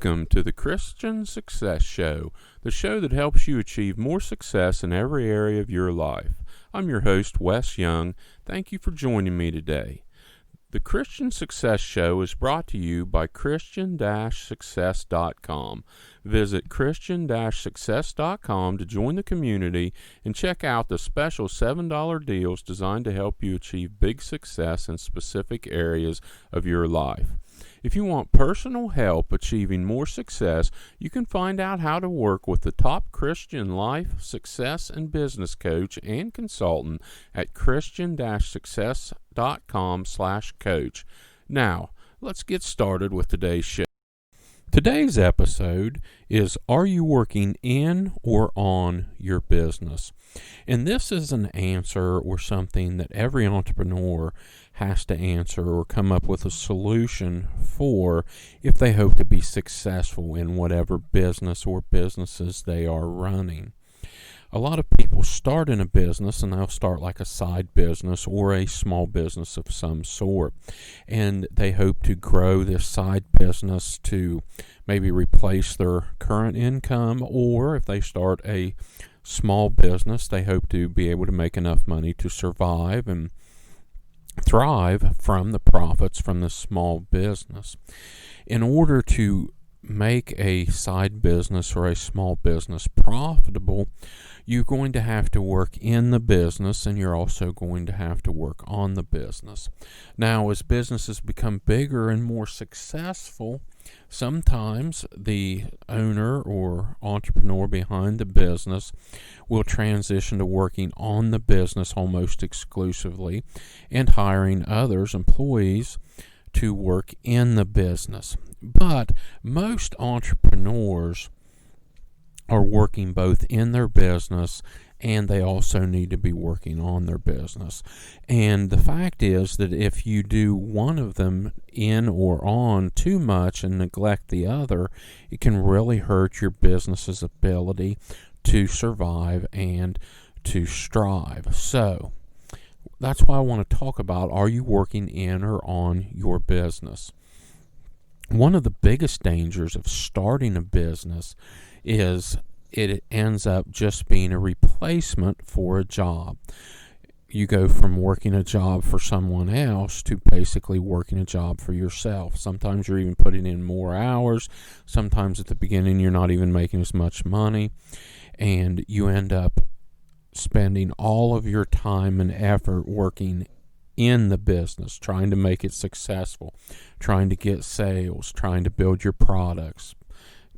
Welcome to the Christian Success Show, the show that helps you achieve more success in every area of your life. I'm your host, Wes Young. Thank you for joining me today. The Christian Success Show is brought to you by Christian-Success.com. Visit Christian-Success.com to join the community and check out the special $7 deals designed to help you achieve big success in specific areas of your life. If you want personal help achieving more success, you can find out how to work with the top Christian life, success, and business coach and consultant at Christian-Success.com/coach. Now, let's get started with today's show. Today's episode is, are you working in or on your business? And this is an answer or something that every entrepreneur has to answer or come up with a solution for if they hope to be successful in whatever business or businesses they are running. A lot of people start in a business and they'll start like a side business or a small business of some sort. And they hope to grow this side business to maybe replace their current income, or if they start a small business, they hope to be able to make enough money to survive and thrive from the profits from this small business. In order to make a side business or a small business profitable, you're going to have to work in the business, and you're also going to have to work on the business. Now, as businesses become bigger and more successful, sometimes the owner or entrepreneur behind the business will transition to working on the business almost exclusively and hiring others, employees, to work in the business. But most entrepreneurs are working both in their business and they also need to be working on their business. And the fact is that if you do one of them in or on too much and neglect the other, it can really hurt your business's ability to survive and to strive. So that's why I want to talk about, are you working in or on your business? One of the biggest dangers of starting a business is it ends up just being a replacement for a job. You go from working a job for someone else to basically working a job for yourself. Sometimes you're even putting in more hours. Sometimes at the beginning you're not even making as much money, and you end up spending all of your time and effort working in the business, trying to make it successful, trying to get sales, trying to build your products,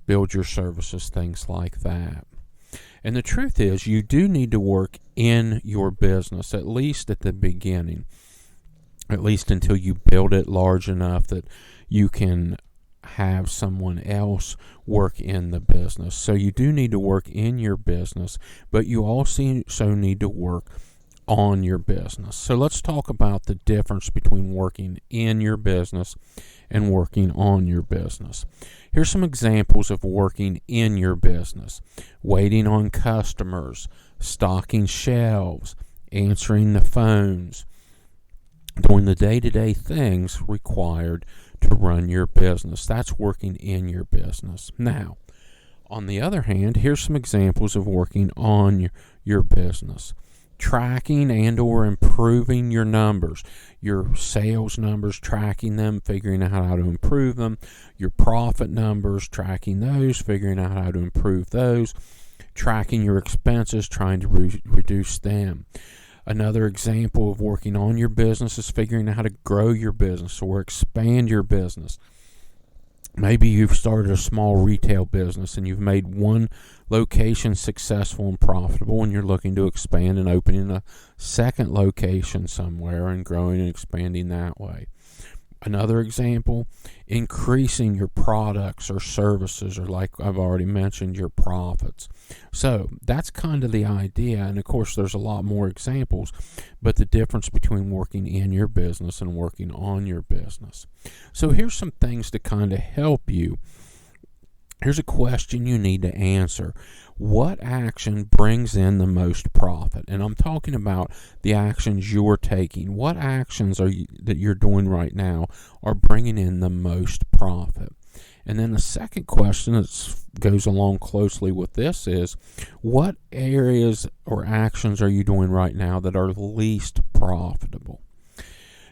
build your services, things like that. And the truth is, you do need to work in your business, at least at the beginning, at least until you build it large enough that you can have someone else work in the business. So you do need to work in your business, but you also need to work on your business. So let's talk about the difference between working in your business and working on your business. Here's some examples of working in your business: waiting on customers, stocking shelves, answering the phones, doing the day-to-day things required to run your business. That's working in your business. Now, on the other hand, here's some examples of working on your business: tracking and or improving your numbers, your sales numbers, tracking them, figuring out how to improve them, your profit numbers, tracking those, figuring out how to improve those, tracking your expenses, trying to reduce them. Another example of working on your business is figuring out how to grow your business or expand your business. Maybe you've started a small retail business and you've made one location successful and profitable, and you're looking to expand and opening a second location somewhere and growing and expanding that way. Another example, increasing your products or services, or like I've already mentioned, your profits. So that's kind of the idea. And of course, there's a lot more examples, but the difference between working in your business and working on your business. So here's some things to kind of help you. Here's a question you need to answer. What action brings in the most profit? And I'm talking about the actions you're taking. What actions that you're doing right now are bringing in the most profit? And then the second question that goes along closely with this is, what areas or actions are you doing right now that are least profitable?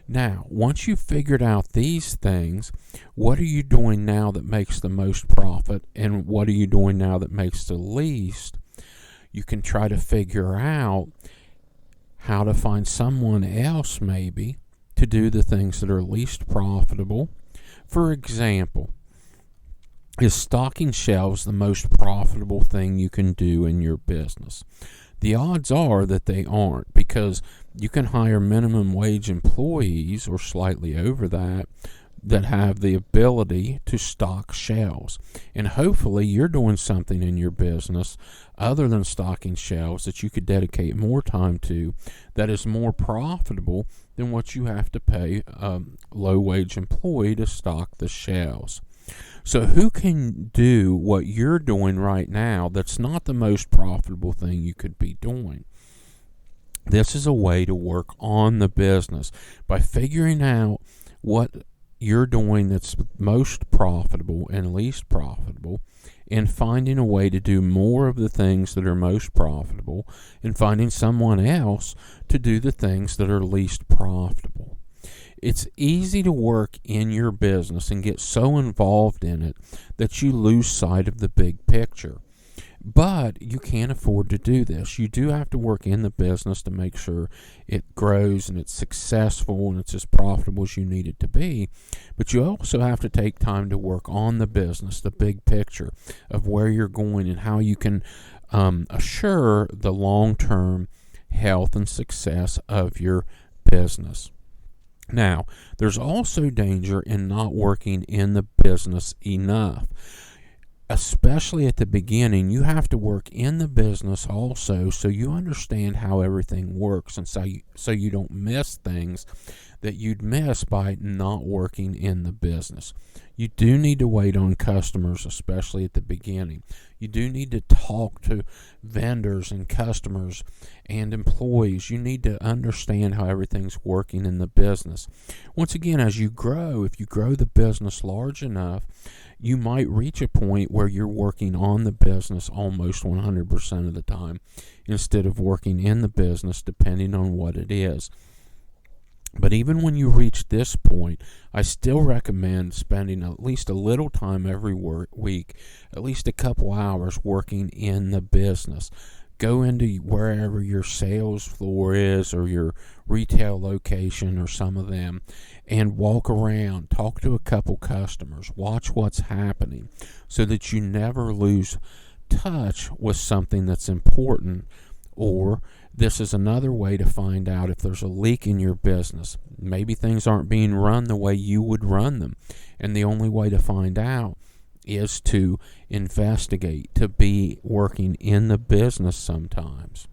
Now, once you've figured out these things, what are you doing now that makes the most profit, and what are you doing now that makes the least? You can try to figure out how to find someone else maybe to do the things that are least profitable. For example, is stocking shelves the most profitable thing you can do in your business? The odds are that they aren't, because you can hire minimum wage employees or slightly over that have the ability to stock shelves. And hopefully you're doing something in your business other than stocking shelves that you could dedicate more time to that is more profitable than what you have to pay a low wage employee to stock the shelves. So who can do what you're doing right now that's not the most profitable thing you could be doing? This is a way to work on the business by figuring out what you're doing that's most profitable and least profitable, and finding a way to do more of the things that are most profitable, and finding someone else to do the things that are least profitable. It's easy to work in your business and get so involved in it that you lose sight of the big picture. But you can't afford to do this. You do have to work in the business to make sure it grows and it's successful and it's as profitable as you need it to be. But you also have to take time to work on the business, the big picture of where you're going and how you can assure the long-term health and success of your business. Now, there's also danger in not working in the business enough. Especially at the beginning, you have to work in the business also so you understand how everything works, and so you don't miss things that you'd miss by not working in the business. You do need to wait on customers, especially at the beginning. You do need to talk to vendors and customers and employees. You need to understand how everything's working in the business. Once again, as you grow, if you grow the business large enough, you might reach a point where you're working on the business almost 100% of the time instead of working in the business, depending on what it is. But even when you reach this point, I still recommend spending at least a little time every week, at least a couple hours working in the business. Go into wherever your sales floor is or your retail location or some of them and walk around, talk to a couple customers, watch what's happening so that you never lose touch with something that's important. Or this is another way to find out if there's a leak in your business. Maybe things aren't being run the way you would run them. And the only way to find out is to investigate, to be working in the business sometimes.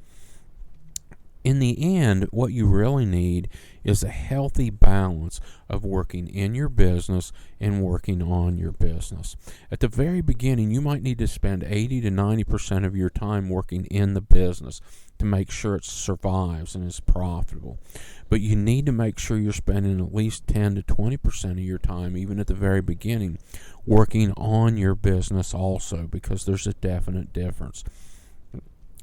In the end, what you really need is a healthy balance of working in your business and working on your business. At the very beginning, you might need to spend 80 to 90% of your time working in the business to make sure it survives and is profitable. But you need to make sure you're spending at least 10 to 20% of your time, even at the very beginning, working on your business also, because there's a definite difference.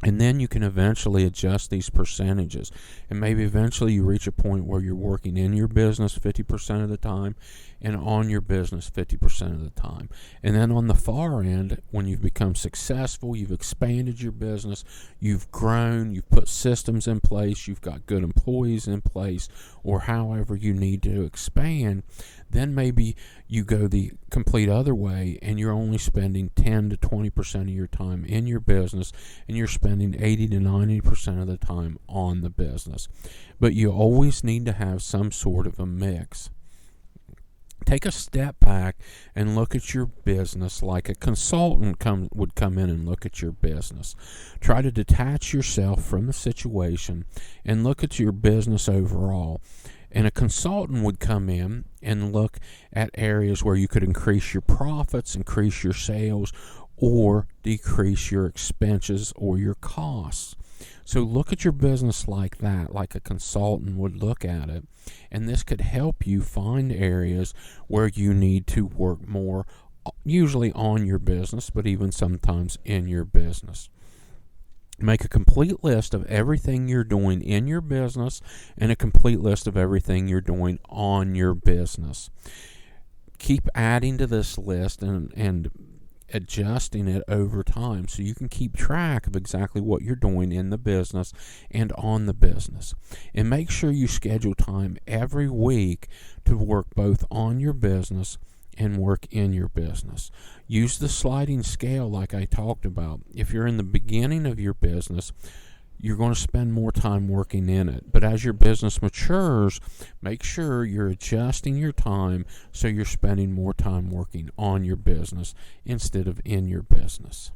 And then you can eventually adjust these percentages. And maybe eventually you reach a point where you're working in your business 50% of the time and on your business 50% of the time. And then on the far end, when you've become successful, you've expanded your business, you've grown, you've put systems in place, you've got good employees in place, or however you need to expand, then maybe you go the complete other way and you're only spending 10 to 20% of your time in your business and you're spending 80 to 90% of the time on the business. But you always need to have some sort of a mix. Take a step back and look at your business like a consultant would come in and look at your business. Try to detach yourself from the situation and look at your business overall. And a consultant would come in and look at areas where you could increase your profits, increase your sales, or decrease your expenses or your costs. So look at your business like that, like a consultant would look at it. And this could help you find areas where you need to work more usually on your business, but even sometimes in your business. Make a complete list of everything you're doing in your business and a complete list of everything you're doing on your business. Keep adding to this list and adjusting it over time so you can keep track of exactly what you're doing in the business and on the business. And make sure you schedule time every week to work both on your business and work in your business. Use the sliding scale like I talked about. If you're in the beginning of your business, you're going to spend more time working in it. But as your business matures, make sure you're adjusting your time so you're spending more time working on your business instead of in your business.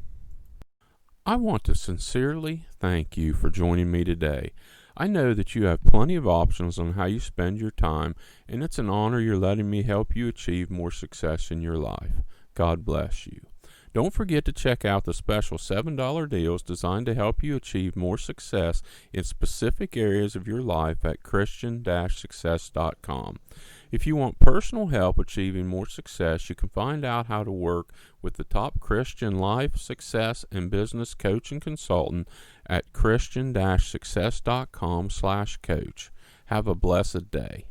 I want to sincerely thank you for joining me today. I know that you have plenty of options on how you spend your time, and it's an honor you're letting me help you achieve more success in your life. God bless you. Don't forget to check out the special $7 deals designed to help you achieve more success in specific areas of your life at Christian-success.com. If you want personal help achieving more success, you can find out how to work with the top Christian life, success, and business coach and consultant at Christian-success.com/coach. Have a blessed day.